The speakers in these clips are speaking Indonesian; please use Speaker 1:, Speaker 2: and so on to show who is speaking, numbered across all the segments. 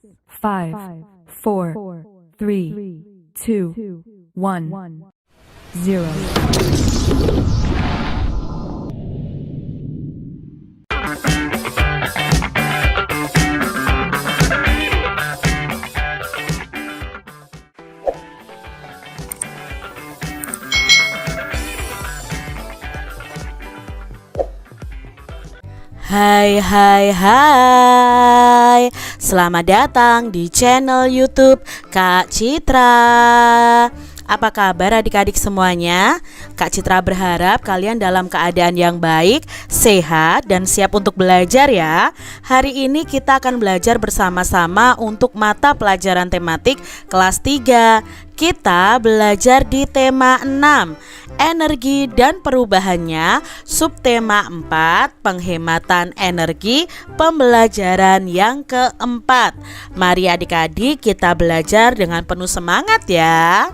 Speaker 1: 5, 4, 3, 2, 1, 0.
Speaker 2: Hai, selamat datang di channel YouTube Kak Citra. Apa kabar adik-adik semuanya? Kak Citra berharap kalian dalam keadaan yang baik, sehat, dan siap untuk belajar ya. Hari ini kita akan belajar bersama-sama untuk mata pelajaran tematik kelas 3. Kita belajar di tema 6, energi dan perubahannya, subtema 4, penghematan energi, pembelajaran yang keempat. Mari adik-adik kita belajar dengan penuh semangat ya.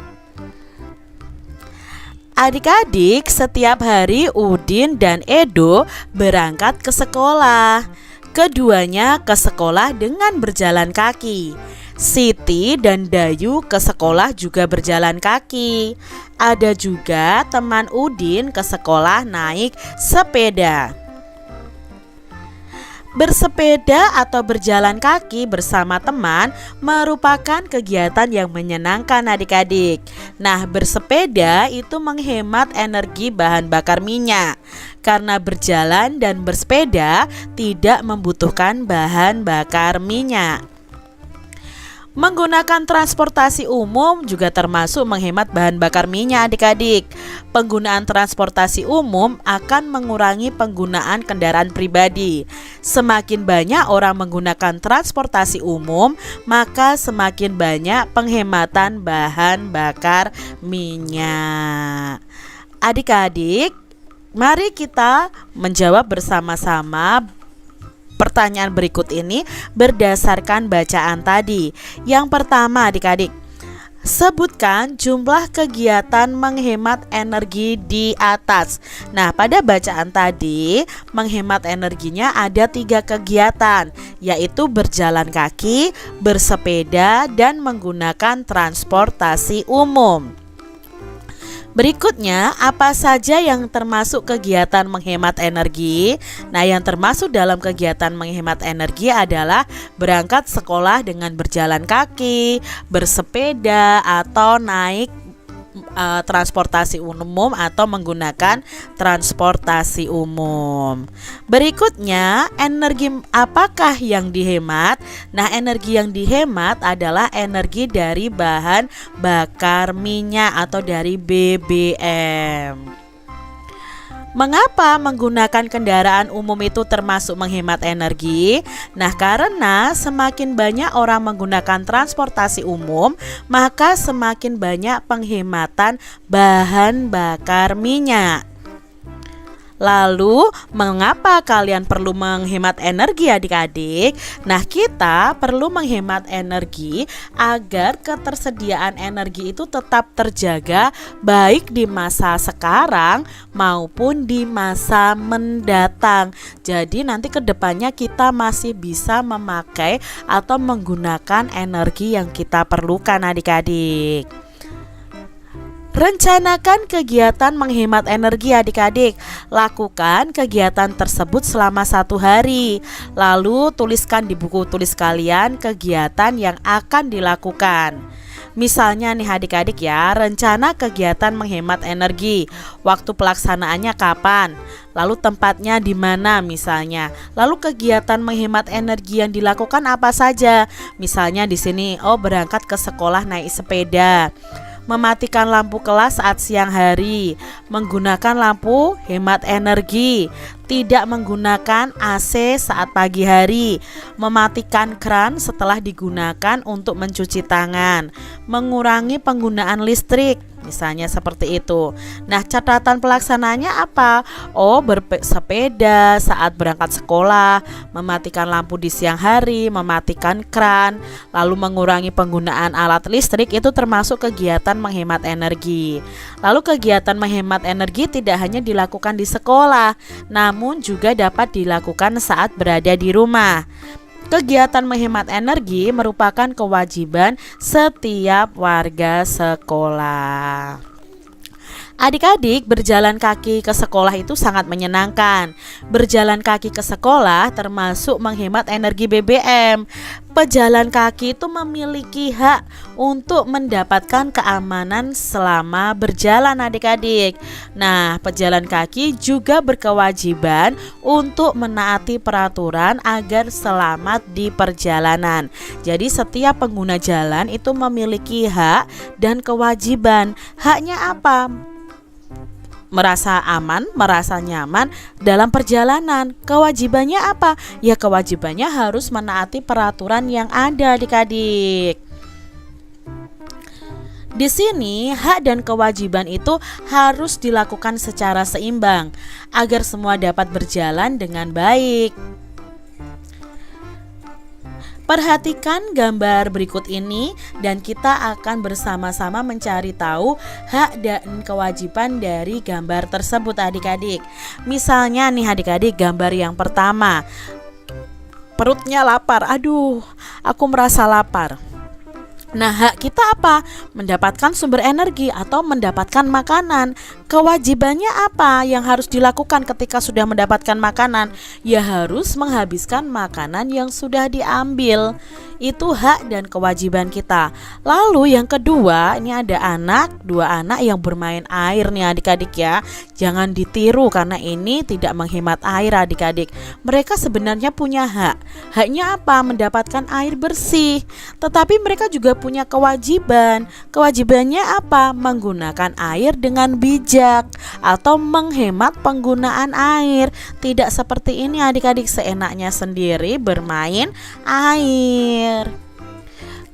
Speaker 2: Adik-adik, setiap hari Udin dan Edo berangkat ke sekolah. Keduanya ke sekolah dengan berjalan kaki. Siti dan Dayu ke sekolah juga berjalan kaki. Ada juga teman Udin ke sekolah naik sepeda. Bersepeda atau berjalan kaki bersama teman merupakan kegiatan yang menyenangkan adik-adik. Nah, bersepeda itu menghemat energi bahan bakar minyak. Karena berjalan dan bersepeda tidak membutuhkan bahan bakar minyak. Menggunakan transportasi umum juga termasuk menghemat bahan bakar minyak adik-adik. Penggunaan transportasi umum akan mengurangi penggunaan kendaraan pribadi. Semakin banyak orang menggunakan transportasi umum, maka semakin banyak penghematan bahan bakar minyak. Adik-adik, mari kita menjawab bersama-sama pertanyaan berikut ini berdasarkan bacaan tadi. Yang pertama adik-adik, sebutkan jumlah kegiatan menghemat energi di atas. Nah, pada bacaan tadi menghemat energinya ada 3 kegiatan, yaitu berjalan kaki, bersepeda, dan menggunakan transportasi umum. Berikutnya, apa saja yang termasuk kegiatan menghemat energi? Nah, yang termasuk dalam kegiatan menghemat energi adalah berangkat sekolah dengan berjalan kaki, bersepeda, atau naik transportasi umum atau menggunakan transportasi umum. Berikutnya, energi apakah yang dihemat? Nah, energi yang dihemat adalah energi dari bahan bakar minyak atau dari BBM. Mengapa menggunakan kendaraan umum itu termasuk menghemat energi? Nah, karena semakin banyak orang menggunakan transportasi umum, maka semakin banyak penghematan bahan bakar minyak. Lalu, mengapa kalian perlu menghemat energi adik-adik? Nah, kita perlu menghemat energi agar ketersediaan energi itu tetap terjaga baik di masa sekarang maupun di masa mendatang. Jadi nanti ke depannya kita masih bisa memakai atau menggunakan energi yang kita perlukan adik-adik. Rencanakan kegiatan menghemat energi adik-adik. Lakukan kegiatan tersebut selama 1 hari. Lalu tuliskan di buku tulis kalian kegiatan yang akan dilakukan. Misalnya nih adik-adik ya, rencana kegiatan menghemat energi. Waktu pelaksanaannya kapan? Lalu tempatnya di mana misalnya. Lalu kegiatan menghemat energi yang dilakukan apa saja? Misalnya di sini, berangkat ke sekolah naik sepeda. Mematikan lampu kelas saat siang hari, menggunakan lampu hemat energi, tidak menggunakan AC saat pagi hari, mematikan keran setelah digunakan untuk mencuci tangan, mengurangi penggunaan listrik, misalnya seperti itu. Nah, catatan pelaksanaannya apa? Bersepeda saat berangkat sekolah, mematikan lampu di siang hari, mematikan keran, lalu mengurangi penggunaan alat listrik, itu termasuk kegiatan menghemat energi. Lalu kegiatan menghemat energi tidak hanya dilakukan di sekolah, namun juga dapat dilakukan saat berada di rumah. Kegiatan menghemat energi merupakan kewajiban setiap warga sekolah. Adik-adik, berjalan kaki ke sekolah itu sangat menyenangkan. Berjalan kaki ke sekolah termasuk menghemat energi BBM. Pejalan kaki itu memiliki hak untuk mendapatkan keamanan selama berjalan, adik-adik. Nah, pejalan kaki juga berkewajiban untuk menaati peraturan agar selamat di perjalanan. Jadi setiap pengguna jalan itu memiliki hak dan kewajiban. Haknya apa? Merasa aman, merasa nyaman dalam perjalanan. Kewajibannya apa? Ya, kewajibannya harus menaati peraturan yang ada, adik-adik. Di sini hak dan kewajiban itu harus dilakukan secara seimbang agar semua dapat berjalan dengan baik. Perhatikan gambar berikut ini dan kita akan bersama-sama mencari tahu hak dan kewajiban dari gambar tersebut, adik-adik. Misalnya nih adik-adik, gambar yang pertama, perutnya lapar. Aduh, aku merasa lapar. Nah, hak kita apa? Mendapatkan sumber energi atau mendapatkan makanan. Kewajibannya apa yang harus dilakukan ketika sudah mendapatkan makanan? Ya, harus menghabiskan makanan yang sudah diambil. Itu hak dan kewajiban kita. Lalu yang kedua, ini ada dua anak yang bermain air nih adik-adik ya. Jangan ditiru karena ini tidak menghemat air, adik-adik. Mereka sebenarnya punya hak. Haknya apa? Mendapatkan air bersih. Tetapi mereka juga punya kewajiban. Kewajibannya apa? Menggunakan air dengan bijak atau menghemat penggunaan air. Tidak seperti ini adik-adik, seenaknya sendiri bermain air.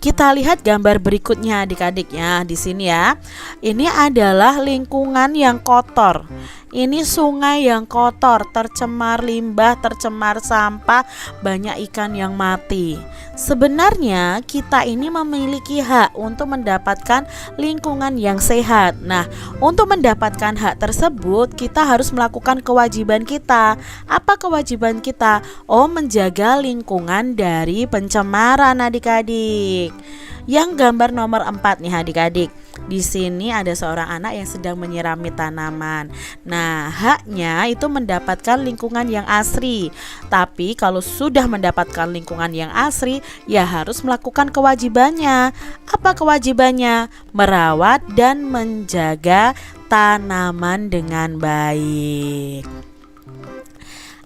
Speaker 2: Kita lihat gambar berikutnya adik-adik ya, di sini ya. Ini adalah lingkungan yang kotor. Ini sungai yang kotor, tercemar limbah, tercemar sampah, banyak ikan yang mati. Sebenarnya kita ini memiliki hak untuk mendapatkan lingkungan yang sehat. Nah, untuk mendapatkan hak tersebut kita harus melakukan kewajiban kita. Apa kewajiban kita? Oh, menjaga lingkungan dari pencemaran, adik-adik. Yang gambar nomor 4 nih adik-adik. Di sini ada seorang anak yang sedang menyirami tanaman. Nah, haknya itu mendapatkan lingkungan yang asri. Tapi kalau sudah mendapatkan lingkungan yang asri, ya harus melakukan kewajibannya. Apa kewajibannya? Merawat dan menjaga tanaman dengan baik.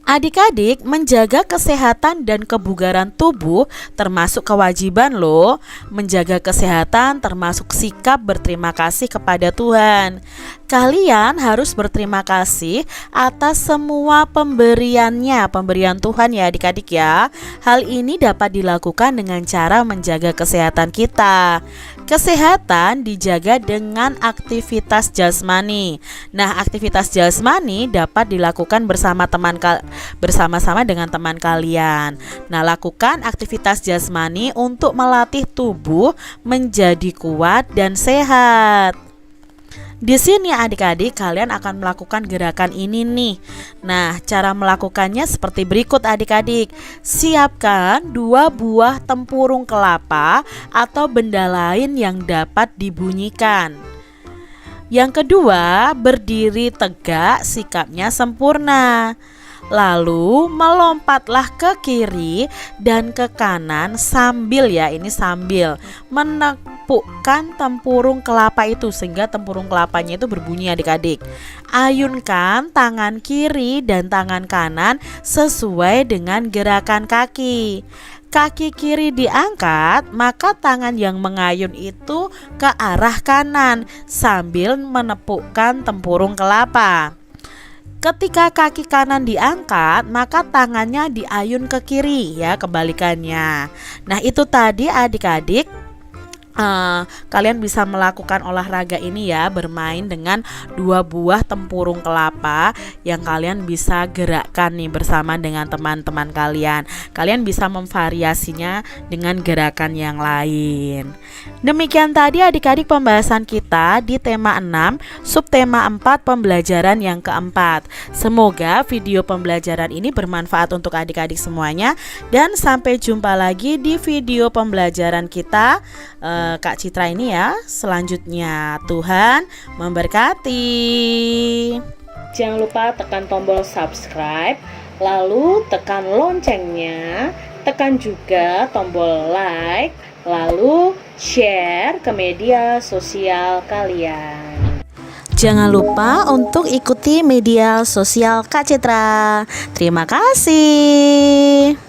Speaker 2: Adik-adik, menjaga kesehatan dan kebugaran tubuh termasuk kewajiban loh. Menjaga kesehatan termasuk sikap berterima kasih kepada Tuhan. Kalian harus berterima kasih atas semua pemberian Tuhan ya adik-adik ya. Hal ini dapat dilakukan dengan cara menjaga kesehatan kita. Kesehatan dijaga dengan aktivitas jasmani. Nah, aktivitas jasmani dapat dilakukan bersama-sama dengan teman kalian. Nah, lakukan aktivitas jasmani untuk melatih tubuh menjadi kuat dan sehat. Di sini adik-adik kalian akan melakukan gerakan ini nih. Nah, cara melakukannya seperti berikut adik-adik. Siapkan 2 buah tempurung kelapa atau benda lain yang dapat dibunyikan. Yang kedua, berdiri tegak, sikapnya sempurna. Lalu melompatlah ke kiri dan ke kanan sambil menepukkan tempurung kelapa itu sehingga tempurung kelapanya itu berbunyi adik-adik. Ayunkan tangan kiri dan tangan kanan sesuai dengan gerakan kaki. Kaki kiri diangkat, maka tangan yang mengayun itu ke arah kanan sambil menepukkan tempurung kelapa. Ketika kaki kanan diangkat, maka tangannya diayun ke kiri ya, kebalikannya. Nah, itu tadi adik-adik kalian bisa melakukan olahraga ini ya, bermain dengan 2 buah tempurung kelapa yang kalian bisa gerakkan nih bersama dengan teman-teman kalian. Kalian bisa memvariasinya dengan gerakan yang lain. Demikian tadi adik-adik pembahasan kita di tema 6, subtema 4 pembelajaran yang keempat. Semoga video pembelajaran ini bermanfaat untuk adik-adik semuanya, dan sampai jumpa lagi di video pembelajaran kita Kak Citra ini ya selanjutnya. Tuhan memberkati. Jangan lupa tekan tombol subscribe, lalu tekan loncengnya, tekan juga tombol like, lalu share ke media sosial kalian. Jangan lupa untuk ikuti media sosial Kak Citra. Terima kasih.